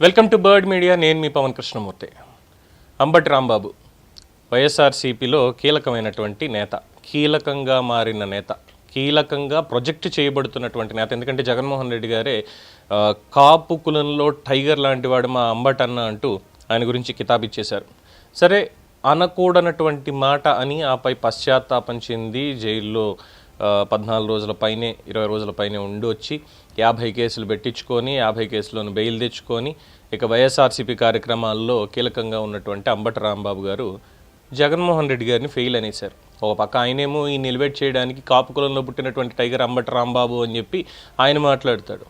Welcome to bird media. నేను మీ పవన్ కృష్ణమూర్తి. అంబటి రాంబాబు వైఎస్ఆర్సీపీలో కీలకమైనటువంటి నేత, కీలకంగా మారిన నేత, కీలకంగా ప్రొజెక్ట్ చేయబడుతున్నటువంటి నేత. ఎందుకంటే జగన్మోహన్ రెడ్డి గారే కాపు కులంలో టైగర్ లాంటి వాడు మా అంబట్ అన్న అంటూ ఆయన గురించి కితాబ్ ఇచ్చేశారు. సరే, అనకూడనటువంటి మాట అని ఆపై పశ్చాత్తాపం చెంది జైల్లో 14 రోజుల పైనే 20 రోజుల పైనే ఉండి వచ్చి 50 కేసులు పెట్టించుకొని 50 కేసులను బెయిల్ తెచ్చుకొని ఇక వైఎస్ఆర్సీపీ కార్యక్రమాల్లో కీలకంగా ఉన్నటువంటి అంబటి రాంబాబు గారు జగన్మోహన్ రెడ్డి గారిని ఫెయిల్ అనేశారు. ఒక పక్క ఆయనేమో ఈ నిలబెట్ చేయడానికి కాపు కులంలో పుట్టినటువంటి టైగర్ అంబటి రాంబాబు అని చెప్పి ఆయన మాట్లాడతాడు.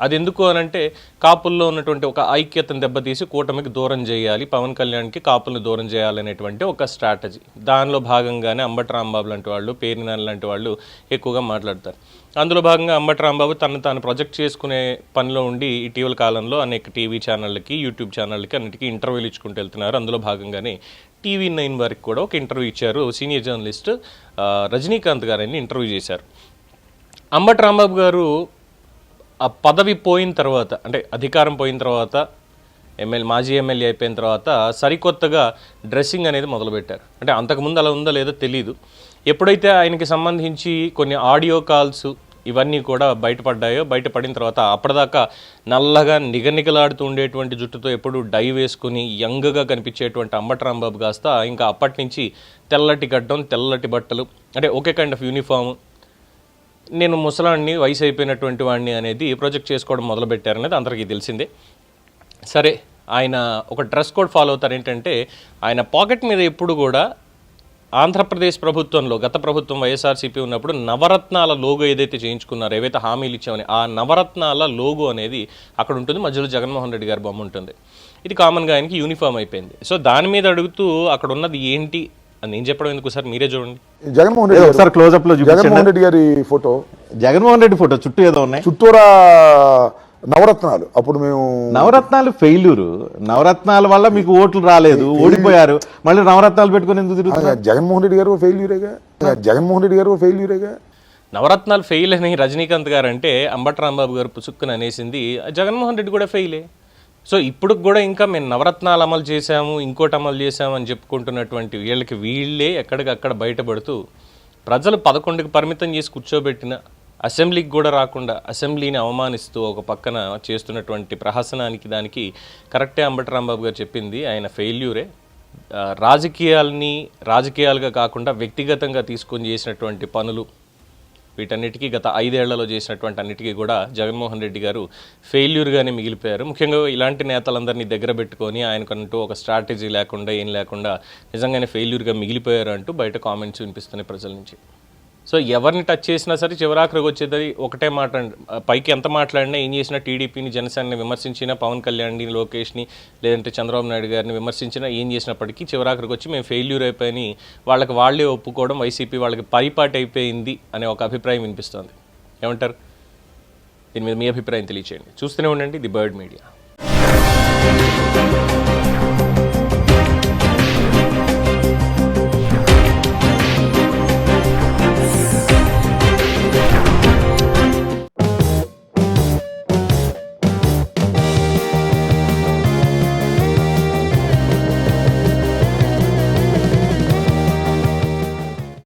అది ఎందుకు అనంటే కాపుల్లో ఉన్నటువంటి ఒక ఐక్యతను దెబ్బతీసి కూటమికి దూరం చేయాలి, పవన్ కళ్యాణ్కి కాపులను దూరం చేయాలనేటువంటి ఒక స్ట్రాటజీ. దానిలో భాగంగానే అంబటి రాంబాబు లాంటి వాళ్ళు, పేరినాని లాంటి వాళ్ళు ఎక్కువగా మాట్లాడతారు. అందులో భాగంగా అంబటి రాంబాబు తాను ప్రొజెక్ట్ చేసుకునే పనిలో ఉండి ఇటీవల కాలంలో అనేక టీవీ ఛానళ్ళకి, యూట్యూబ్ ఛానళ్ళకి అన్నిటికీ ఇంటర్వ్యూలు ఇచ్చుకుంటూ వెళ్తున్నారు. అందులో భాగంగానే TV9 వారికి కూడా ఒక ఇంటర్వ్యూ ఇచ్చారు. సీనియర్ జర్నలిస్ట్ రజనీకాంత్ గారిని ఇంటర్వ్యూ చేశారు. అంబటి రాంబాబు గారు ఆ పదవి పోయిన తర్వాత, అంటే అధికారం పోయిన తర్వాత, మాజీ ఎమ్మెల్యే అయిపోయిన తర్వాత సరికొత్తగా డ్రెస్సింగ్ అనేది మొదలుపెట్టారు. అంటే అంతకుముందు అలా ఉందో లేదో తెలీదు. ఎప్పుడైతే ఆయనకి సంబంధించి కొన్ని ఆడియో కాల్స్ ఇవన్నీ కూడా బయటపడిన తర్వాత అప్పటిదాకా నల్లగా నిగనిగలాడుతూ ఉండేటువంటి జుట్టుతో ఎప్పుడు డై వేసుకుని యంగ్గా కనిపించేటువంటి అంబటి రాంబాబు కాస్త ఇంకా అప్పటి నుంచి తెల్లటి గడ్డం, తెల్లటి బట్టలు, అంటే ఒకే కైండ్ ఆఫ్ యూనిఫామ్, నేను ముసలాన్ని, వయసు అయిపోయినటువంటి వాడిని అనేది ప్రొజెక్ట్ చేసుకోవడం మొదలుపెట్టారనేది అందరికీ తెలిసిందే. సరే, ఆయన ఒక డ్రెస్ కోడ్ ఫాలో అవుతారు. ఏంటంటే ఆయన పాకెట్ మీద ఎప్పుడు కూడా ఆంధ్రప్రదేశ్ ప్రభుత్వంలో, గత ప్రభుత్వం వైఎస్ఆర్సీపీ ఉన్నప్పుడు నవరత్నాల లోగో ఏదైతే చేయించుకున్నారో, ఏవైతే హామీలు ఇచ్చామని ఆ నవరత్నాల లోగో అనేది అక్కడ ఉంటుంది. మధ్యలో జగన్మోహన్ రెడ్డి గారి బొమ్మ ఉంటుంది. ఇది కామన్గా ఆయనకి యూనిఫామ్ అయిపోయింది. సో దాని మీద అడుగుతూ అక్కడ ఉన్నది ఏంటి అని నేను చెప్పడం ఎందుకు సార్, మీరే చూడండి. జగన్మోహన్ రెడ్డి ఒకసారి క్లోజ్అప్ లో జగన్మోహన్ రెడ్డి గారి ఫోటో, జగన్మోహన్ రెడ్డి ఫోటో చుట్టూ ఏదో ఉన్నాయి, చుట్టూరా నవరత్నాలు. అప్పుడు మేము నవరత్నాలు ఫెయిల్యూర్, నవరత్నాల వల్ల మీకు ఓట్లు రాలేదు, ఓడిపోయారు, మళ్ళీ నవరత్నాలు పెట్టుకుని ఎందుకు తిరుగుతున్నారు? జగన్మోహన్ రెడ్డి గారు ఫెయిల్యూరేగా, జగన్మోహన్ రెడ్డి గారు ఫెయిల్యూరేగా. నవరత్నాలు ఫెయిల్ అని రజనీకాంత్ గారు అంటే అంబటి రాంబాబు గారు పుసుక్కుని అనేసింది, జగన్మోహన్ రెడ్డి కూడా ఫెయిలే. సో ఇప్పుడు కూడా ఇంకా మేము నవరత్నాలు అమలు చేశాము, ఇంకోటి అమలు చేశాము అని చెప్పుకుంటున్నటువంటి వీళ్ళే ఎక్కడికక్కడ బయటపడుతూ ప్రజలు 11కి పరిమితం చేసి కూర్చోబెట్టిన, అసెంబ్లీకి కూడా రాకుండా అసెంబ్లీని అవమానిస్తూ ఒక పక్కన చేస్తున్నటువంటి ప్రహసనానికి దానికి కరెక్టే అంబటి రాంబాబు గారు చెప్పింది, ఆయన ఫెయిల్యూరే. రాజకీయాలుగా కాకుండా వ్యక్తిగతంగా తీసుకొని చేసినటువంటి పనులు, వీటన్నిటికీ గత 5 ఏళ్లలో చేసినటువంటి అన్నిటికీ కూడా జగన్మోహన్ రెడ్డి గారు ఫెయిల్యూర్గానే మిగిలిపోయారు. ముఖ్యంగా ఇలాంటి నేతలందరినీ దగ్గర పెట్టుకొని ఆయనకంటూ ఒక స్ట్రాటజీ లేకుండా ఏం లేకుండా నిజంగానే ఫెయిల్యూర్గా మిగిలిపోయారు అంటూ బయట కామెంట్స్ వినిపిస్తున్నాయి ప్రజల నుంచి. సో ఎవరిని టచ్ చేసినా సరే చివరాఖరికి వచ్చేది ఒకటే మాట. పైకి ఎంత మాట్లాడినా, ఏం చేసినా, టీడీపీని, జనసేనని విమర్శించినా, పవన్ కళ్యాణ్ని, లోకేష్ని, లేదంటే చంద్రబాబు నాయుడు గారిని విమర్శించినా, ఏం చేసినప్పటికీ చివరాఖరికి వచ్చి మేము ఫెయిల్యూర్ అయిపోయి వాళ్ళే ఒప్పుకోవడం, వైసీపీ వాళ్ళకి పరిపాటి అయిపోయింది అనే ఒక అభిప్రాయం వినిపిస్తోంది. ఏమంటారు? దీని మీద మీ అభిప్రాయం తెలియచేయండి. చూస్తూనే ఉండండి ది బర్డ్ మీడియా.